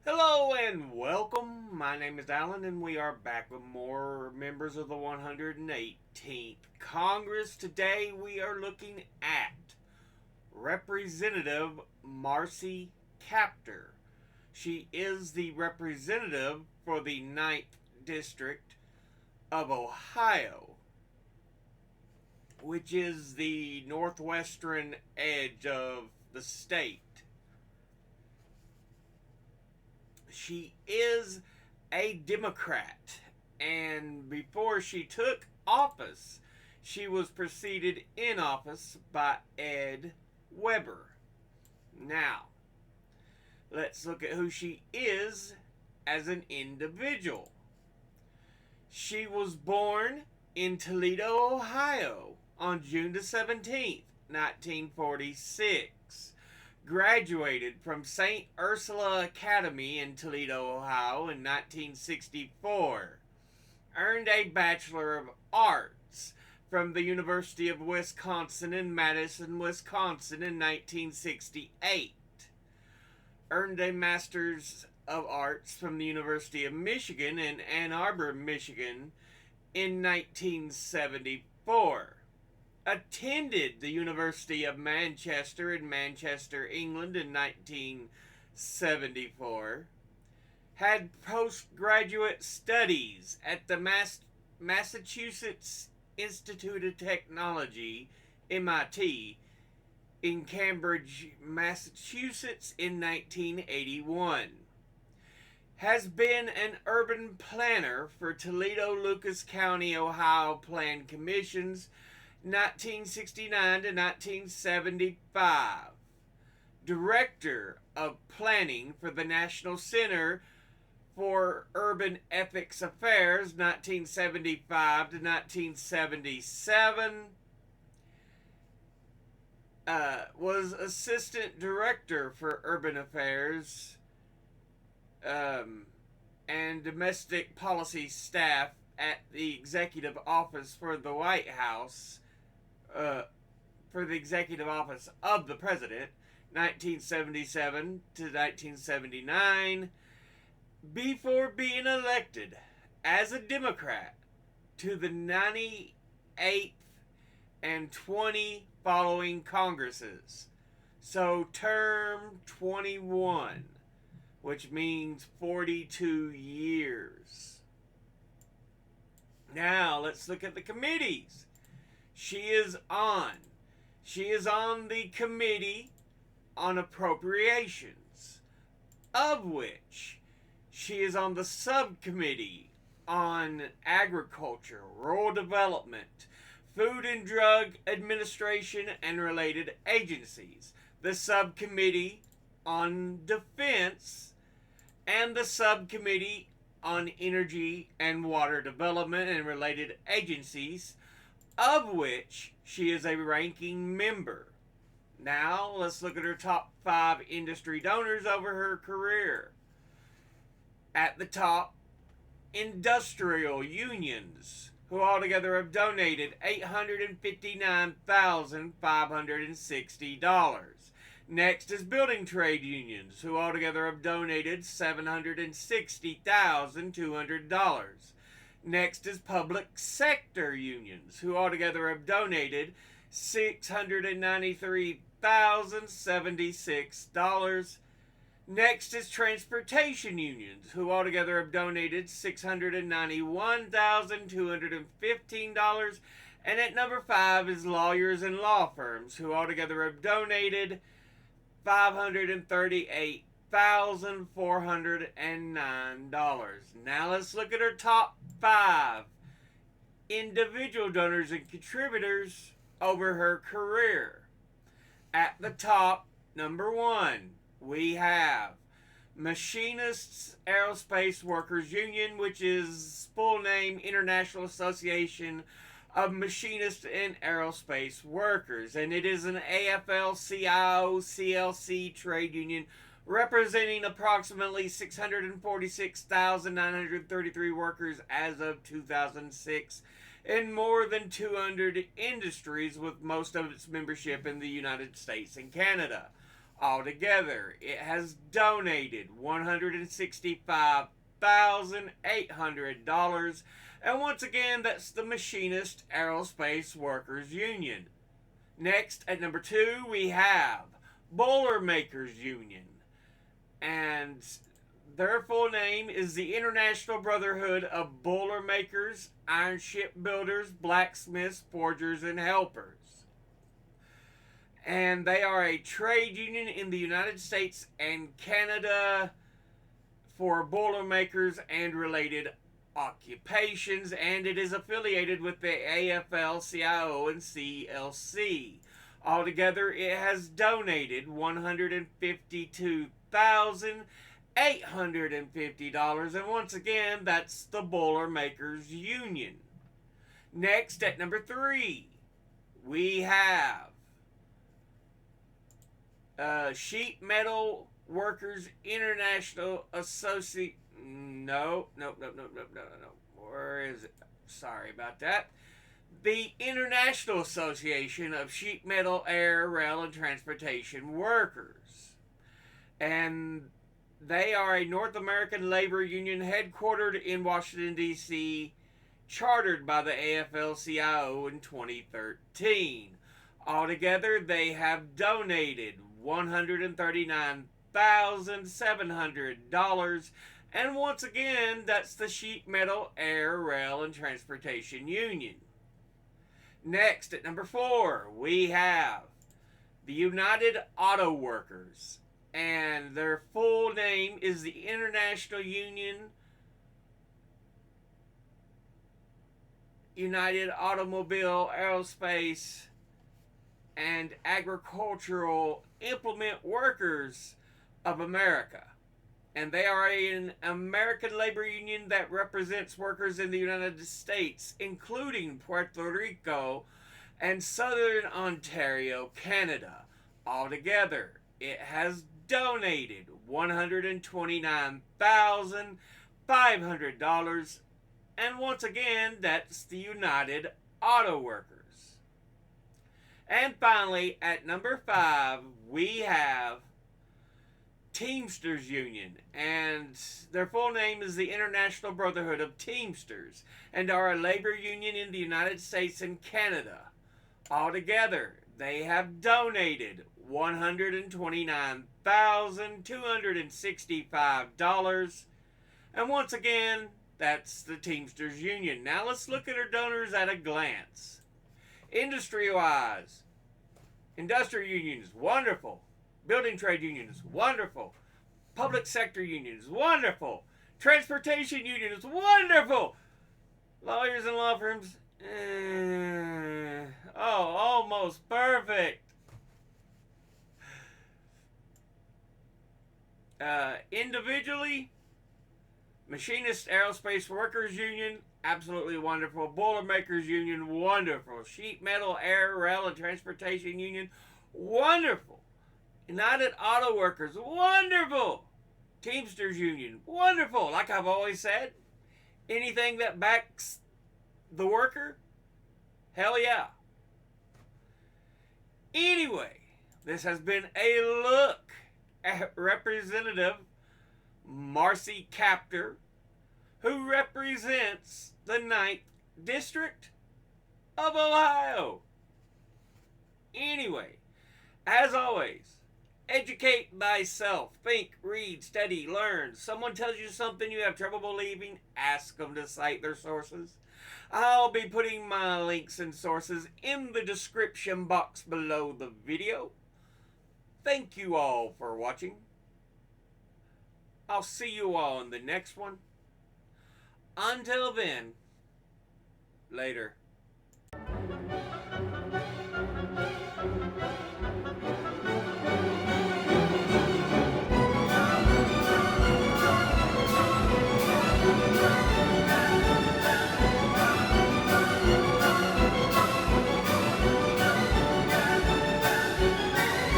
Hello and welcome. My name is Alan, and we are back with more members of the 118th Congress. Today we are looking at Representative Marcy Kaptur. She is the representative for the Ninth District of Ohio, which is the northwestern edge of the state. She is a Democrat, and before she took office, she was preceded in office by Ed Weber. Now, let's look at who she is as an individual. She was born in Toledo, Ohio on June the 17th, 1946. Graduated from St. Ursula Academy in Toledo, Ohio in 1964. Earned a Bachelor of Arts from the University of Wisconsin in Madison, Wisconsin in 1968. Earned a Master's of Arts from the University of Michigan in Ann Arbor, Michigan in 1974. Attended the University of Manchester in Manchester, England in 1974. Had postgraduate studies at the Massachusetts Institute of Technology, MIT, in Cambridge, Massachusetts in 1981. Has been an urban planner for Toledo Lucas County, Ohio Plan Commissions 1969 to 1975. Director of Planning for the National Center for Urban Ethics Affairs 1975 to 1977. Was Assistant Director for Urban Affairs and Domestic Policy Staff at the Executive Office for the White House, for the Executive Office of the President, 1977 to 1979, before being elected as a Democrat to the 98th and 20 following Congresses. So, term 21, which means 42 years. Now, let's look at the committees she is on. She is on the Committee on Appropriations, of which she is on the Subcommittee on Agriculture, Rural Development, Food and Drug Administration, and related agencies, the Subcommittee on Defense, and the Subcommittee on Energy and Water Development and related agencies, of which she is a ranking member. Now, let's look at her top 5 industry donors over her career. At the top, industrial unions, who altogether have donated $859,560. Next is building trade unions, who altogether have donated $760,200. Next is public sector unions, who altogether have donated $693,076. Next is transportation unions, who altogether have donated $691,215. And at number 5 is lawyers and law firms, who altogether have donated $538,409. Now let's look at our top 5 individual donors and contributors over her career. At the top, number 1, we have Machinists Aerospace Workers Union, which is full name International Association of Machinists and Aerospace Workers, and it is an AFL-CIO CLC trade union representing approximately 646,933 workers as of 2006 in more than 200 industries, with most of its membership in the United States and Canada. Altogether, it has donated $165,800. And once again, that's the Machinist Aerospace Workers Union. Next, at number 2, we have Boilermakers Union. And their full name is the International Brotherhood of Boilermakers, Iron Ship Builders, Blacksmiths, Forgers, and Helpers. And they are a trade union in the United States and Canada for Boilermakers and related occupations, and it is affiliated with the AFL-CIO and CLC. Altogether, it has donated $152,850, and once again, that's the Boilermakers Union. Next, at number 3, we have Sheet Metal Workers International Association. No. Where is it? Sorry about that. The International Association of Sheet Metal, Air, Rail, and Transportation Workers. And they are a North American labor union headquartered in Washington, D.C., chartered by the AFL-CIO in 2013. Altogether, they have donated $139,700. And once again, that's the Sheet Metal, Air, Rail, and Transportation Union. Next, at number 4, we have the United Auto Workers. And their full name is the International Union United Automobile, Aerospace, and Agricultural Implement Workers of America. And they are an American labor union that represents workers in the United States, including Puerto Rico and Southern Ontario, Canada. Altogether, it has donated $129,500. And once again, that's the United Auto Workers. And finally, at number 5, we have Teamsters Union, and their full name is the International Brotherhood of Teamsters, and are a labor union in the United States and Canada. Altogether, they have donated $129,265, and once again, that's the Teamsters Union. Now let's look at our donors at a glance. Industry-wise, industrial unions, wonderful. Building trade unions, wonderful. Public sector unions, wonderful. Transportation unions, wonderful. Lawyers and law firms, almost perfect. Individually, Machinist Aerospace Workers Union, absolutely wonderful. Boilermakers Union, wonderful. Sheet Metal, Air, Rail, and Transportation Union, wonderful. United Auto Workers, wonderful. Teamsters Union, wonderful. Like I've always said, anything that backs the worker, hell yeah. Anyway, this has been a look at Representative Marcy Kaptur, who represents the 9th District of Ohio. Anyway, as always, educate thyself. Think, read, study, learn. Someone tells you something you have trouble believing, ask them to cite their sources. I'll be putting my links and sources in the description box below the video. Thank you all for watching. I'll see you all in the next one. Until then, later.